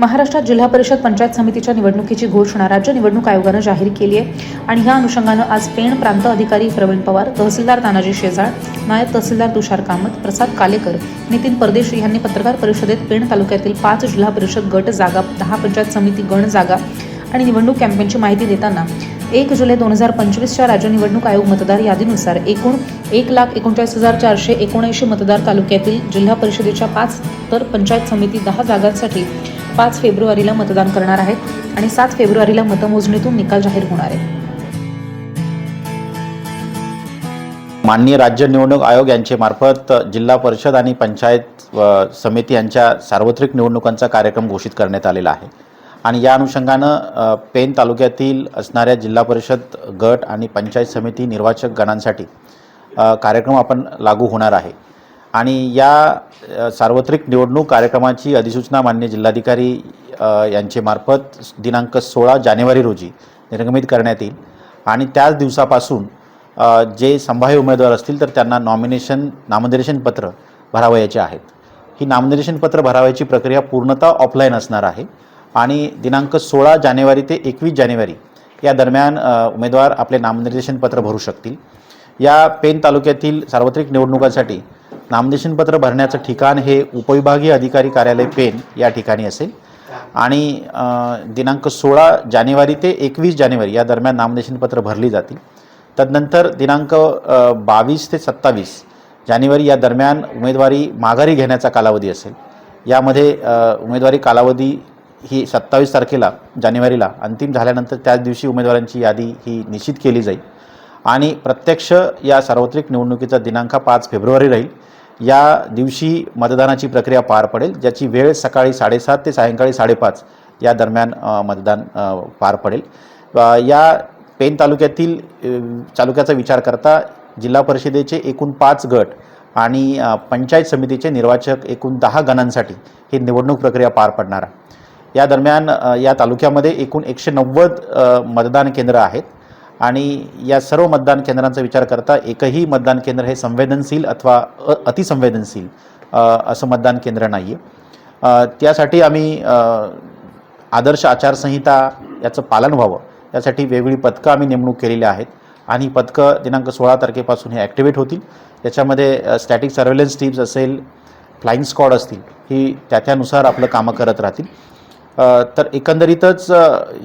महाराष्ट्रात जिल्हा परिषद पंचायत समितीच्या निवडणुकीची घोषणा राज्य निवडणूक आयोगानं जाहीर केली आहे आणि ह्या अनुषंगानं आज पेण प्रांत अधिकारी प्रवीण पवार, तहसीलदार तानाजी शेजाळ, नायब तहसीलदार तुषार कामत, प्रसाद कालेकर, नितीन परदेशी यांनी पत्रकार परिषदेत पेण तालुक्यातील 5 जिल्हा परिषद गट जागा, 10 पंचायत समिती गण जागा आणि निवडणूक कॅम्पेनची माहिती देताना 1 जुलै 2025च्या राज्य निवडणूक आयोग मतदार यादीनुसार एकूण 1,39,479 मतदार तालुक्यातील जिल्हा परिषदेच्या 5 तर पंचायत समिती 10 जागांसाठी 5 फेब्रुवारीला मतदान करणार आहेत आणि 7 फेब्रुवारीला मतमोजणीतून निकाल जाहीर होणार आहे। माननीय राज्य निवडणूक आयोग यांचे मार्फत जिल्हा परिषद आणि पंचायत समिती यांच्या सार्वत्रिक निवडणुकांचा कार्यक्रम घोषित करण्यात आलेला आहे आणि या अनुषंगानं पेण तालुक्यातील असणाऱ्या जिल्हा परिषद गट आणि पंचायत समिती निर्वाचक गणांसाठी कार्यक्रम आपण लागू होणार आहे आणि या सार्वत्रिक निवडणूक कार्यक्रमाची अधिसूचना माननीय जिल्हाधिकारी यांचे मार्फत दिनांक 16 जानेवारी रोजी निर्गमित करण्यात येईल आणि त्याच दिवसापासून जे संभाव्य उमेदवार असतील तर त्यांना नामनिर्देशन पत्र भरावयाचे आहेत। ही नामनिर्देशन पत्र भरावयाची प्रक्रिया पूर्णतः ऑफलाईन असणार आहे आणि दिनांक 16 जानेवारी ते 21 जानेवारी या दरम्यान उमेदवार आपले नामनिर्देशन पत्र भरू शकतील। या पेण तालुक्यातील सार्वत्रिक निवडणुकांसाठी नामनिर्देशन पत्र भरण्याचं ठिकाण हे उपविभागीय अधिकारी कार्यालय पेण या ठिकाणी असेल आणि दिनांक 16 जानेवारी ते 21 जानेवारी या दरम्यान नामनिर्देशन पत्र भरली जातील। तदनंतर दिनांक 22 ते 27 जानेवारी या दरम्यान उमेदवारी माघारी घेण्याचा कालावधी असेल। यामध्ये उमेदवारी कालावधी ही 27 तारखेला जानेवारीला अंतिम झाल्यानंतर त्याच दिवशी उमेदवारांची यादी ही निश्चित केली जाईल आणि प्रत्यक्ष या सार्वत्रिक निवडणुकीचा दिनांक 5 फेब्रुवारी राहील। या दिवशी मतदानाची प्रक्रिया पार पडेल, ज्याची वेळ सकाळी 7:30 ते सायंकाळी 5:30 या दरम्यान मतदान पार पडेल। या पेण तालुक्याचा विचार करता जिल्हा परिषदेचे एकूण 5 गट आणि पंचायत समितीचे निर्वाचक एकूण 10 गणांसाठी ही निवडणूक प्रक्रिया पार पडणार आहे। या दरम्यान या तालुक्यामध्ये एकूण 190 मतदान केंद्र आहेत आणि या सर्व मतदान केंद्रांचा विचार करता एकही मतदान केंद्र हे संवेदनशील अथवा अतिसंवेदनशील असं मतदान केंद्र नाही आहे। त्यासाठी आम्ही आदर्श आचारसंहिता याचं पालन व्हावं यासाठी वेगवेगळी पथकं आम्ही नेमणूक केलेली आहेत आणि पथकं दिनांक 16 तारखेपासून हे ॲक्टिवेट होतील। याच्यामध्ये स्टॅटिक सर्व्हेलन्स टीम्स असेल, फ्लाइंग स्क्वॉड असतील, ही त्यानुसार आपलं कामं करत राहतील। तर एकंदरीतच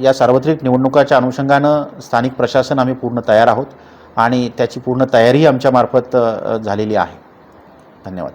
या सार्वत्रिक निवडणुकाच्या अनुषंगानं स्थानिक प्रशासन आम्ही पूर्ण तयार आहोत आणि त्याची पूर्ण तयारी आमच्या मार्फत झालेली आहे। धन्यवाद।